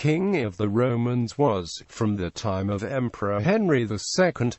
King of the Romans was, from the time of Emperor Henry II,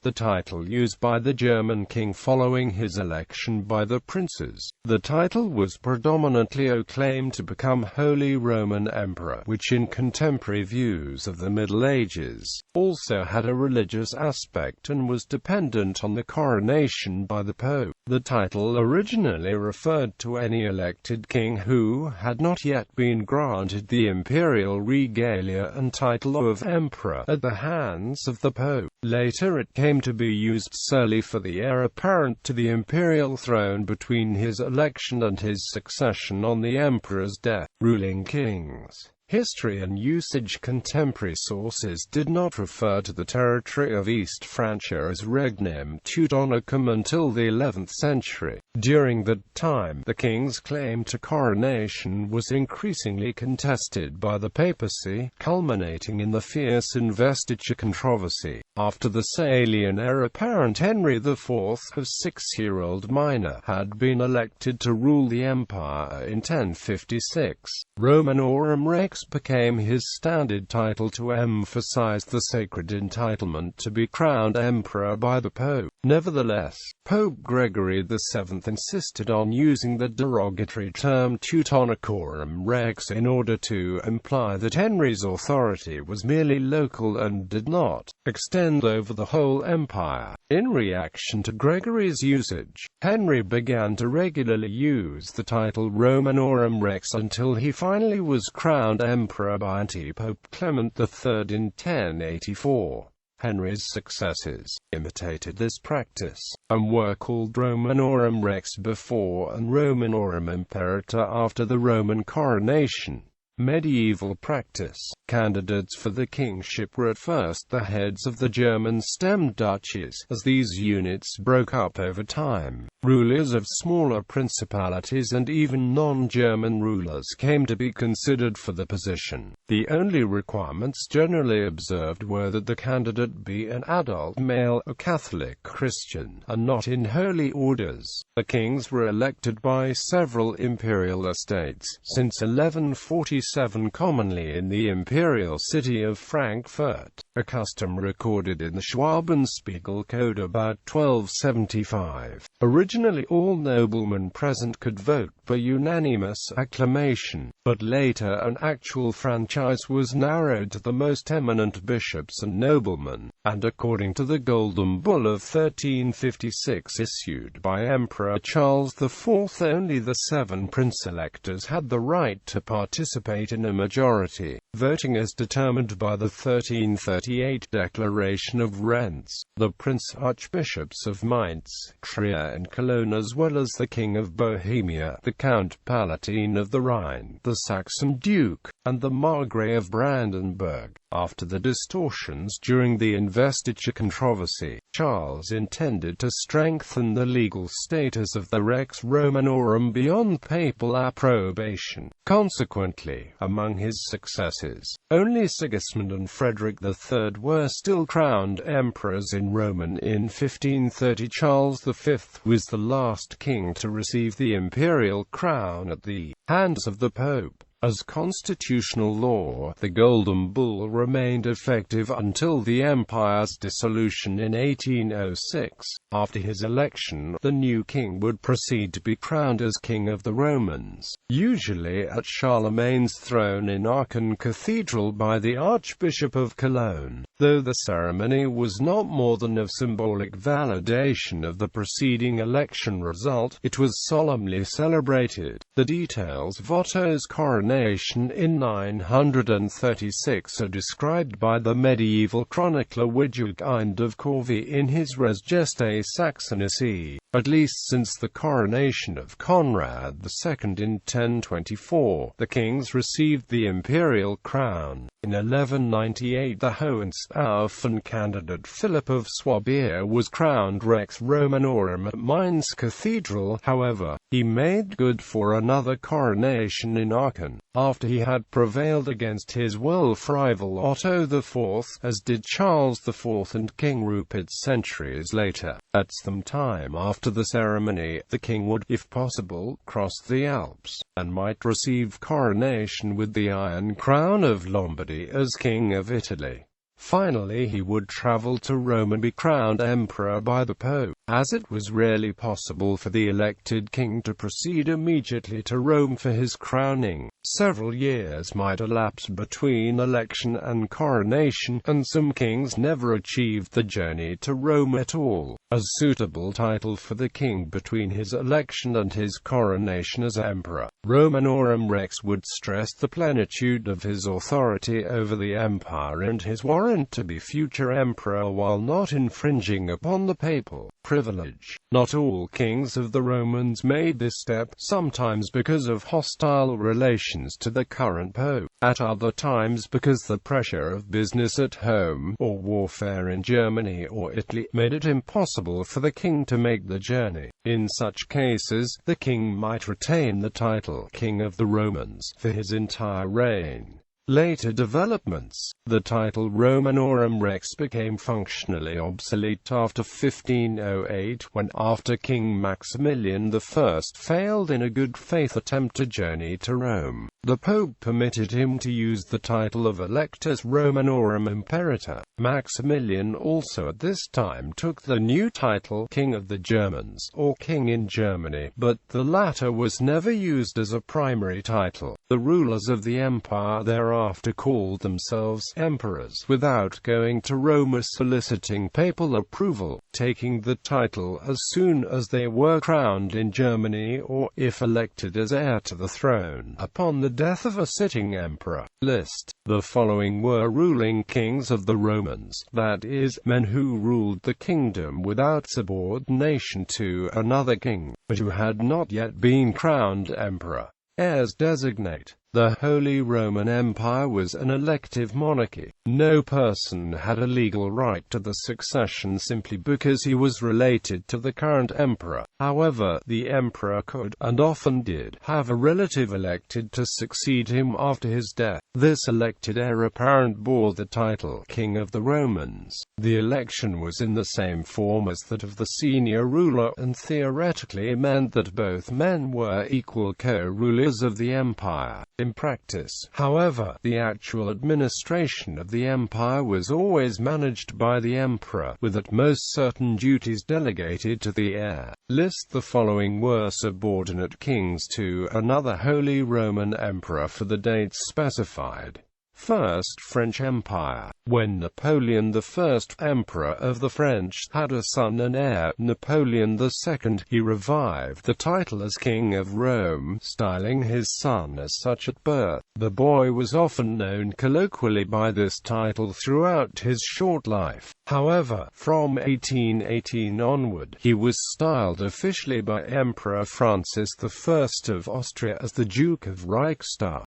the title used by the German king following his election by the princes. The title was predominantly acclaimed to become Holy Roman Emperor, which in contemporary views of the Middle Ages, also had a religious aspect and was dependent on the coronation by the Pope. The title originally referred to any elected king who had not yet been granted the Imperial Regalia and title of Emperor at the hands of the Pope. Later it came to be used solely for the heir apparent to the imperial throne between his election and his succession on the emperor's death. Ruling kings. History and usage. Contemporary sources did not refer to the territory of East Francia as Regnum Teutonicum until the 11th century. During that time, the king's claim to coronation was increasingly contested by the papacy, culminating in the fierce investiture controversy. After the Salian heir apparent Henry IV, a 6-year-old minor, had been elected to rule the empire in 1056, Romanorum Rex became his standard title to emphasize the sacred entitlement to be crowned emperor by the Pope. Nevertheless, Pope Gregory VII insisted on using the derogatory term Teutonicorum Rex in order to imply that Henry's authority was merely local and did not extend over the whole empire. In reaction to Gregory's usage, Henry began to regularly use the title Romanorum Rex until he finally was crowned emperor by anti-Pope Clement III in 1084. Henry's successors imitated this practice, and were called Romanorum Rex before and Romanorum Imperator after the Roman coronation. Medieval practice. Candidates for the kingship were at first the heads of the German stem duchies. As these units broke up over time, rulers of smaller principalities and even non-German rulers came to be considered for the position. The only requirements generally observed were that the candidate be an adult male, a Catholic Christian, and not in holy orders. The kings were elected by several imperial estates, since 1147, commonly in the imperial city of Frankfurt, a custom recorded in the Schwabenspiegel Code about 1275. Originally all noblemen present could vote by unanimous acclamation, but later an actual franchise was narrowed to the most eminent bishops and noblemen, and according to the Golden Bull of 1356 issued by Emperor Charles IV, only the 7 prince-electors had the right to participate in a majority voting as determined by the 1338 Declaration of Rents. The prince-archbishops of Mainz, Trier and Cologne, as well as the King of Bohemia, the Count Palatine of the Rhine, the Saxon Duke, and the Margrave of Brandenburg. After the distortions during the investiture controversy, Charles intended to strengthen the legal status of the Rex Romanorum beyond papal approbation. Consequently, among his successors, only Sigismund and Frederick III were still crowned emperors in Roman. In 1530, Charles V was the last king to receive the imperial crown at the hands of the Pope. As constitutional law, the Golden Bull remained effective until the empire's dissolution in 1806. After his election, the new king would proceed to be crowned as King of the Romans, usually at Charlemagne's throne in Aachen Cathedral by the Archbishop of Cologne. Though the ceremony was not more than a symbolic validation of the preceding election result, it was solemnly celebrated. The details of Otto's coronation in 936 are described by the medieval chronicler Widukind of Corvey in his Res Gestae Saxonici. At least since the coronation of Conrad II in 1024, the kings received the imperial crown. In 1198, the Hohenstaufen candidate Philip of Swabia was crowned Rex Romanorum at Mainz Cathedral. However, he made good for another coronation in Aachen, after he had prevailed against his Welf rival Otto IV, as did Charles IV and King Rupert centuries later. At some time after After the ceremony, the king would, if possible, cross the Alps, and might receive coronation with the Iron Crown of Lombardy as King of Italy. Finally he would travel to Rome and be crowned emperor by the Pope, as it was rarely possible for the elected king to proceed immediately to Rome for his crowning. Several years might elapse between election and coronation, and some kings never achieved the journey to Rome at all. A suitable title for the king between his election and his coronation as emperor, Romanorum Rex, would stress the plenitude of his authority over the empire and his warrant to be future emperor while not infringing upon the papal privilege. Not all kings of the Romans made this step, sometimes because of hostile relations to the current pope, at other times because the pressure of business at home, or warfare in Germany or Italy, made it impossible for the king to make the journey. In such cases, the king might retain the title King of the Romans for his entire reign. Later developments. The title Romanorum Rex became functionally obsolete after 1508 when, after King Maximilian I failed in a good-faith attempt to journey to Rome, the Pope permitted him to use the title of Electus Romanorum Imperator. Maximilian also at this time took the new title King of the Germans, or King in Germany, but the latter was never used as a primary title. The rulers of the empire thereafter called themselves emperors without going to Rome or soliciting papal approval, taking the title as soon as they were crowned in Germany or, if elected as heir to the throne, upon the death of a sitting emperor. List. The following were ruling kings of the Romans, that is, men who ruled the kingdom without subordination to another king, but who had not yet been crowned emperor. Heirs designate. The Holy Roman Empire was an elective monarchy. No person had a legal right to the succession simply because he was related to the current emperor. However, the emperor could, and often did, have a relative elected to succeed him after his death. This elected heir apparent bore the title King of the Romans. The election was in the same form as that of the senior ruler, and theoretically meant that both men were equal co-rulers of the empire. In practice, however, the actual administration of the empire was always managed by the emperor, with at most certain duties delegated to the heir. List. The following were subordinate kings to another Holy Roman Emperor for the dates specified. First French Empire. When Napoleon I, Emperor of the French, had a son and heir, Napoleon II, he revived the title as King of Rome, styling his son as such at birth. The boy was often known colloquially by this title throughout his short life. However, from 1818 onward, he was styled officially by Emperor Francis I of Austria as the Duke of Reichstadt.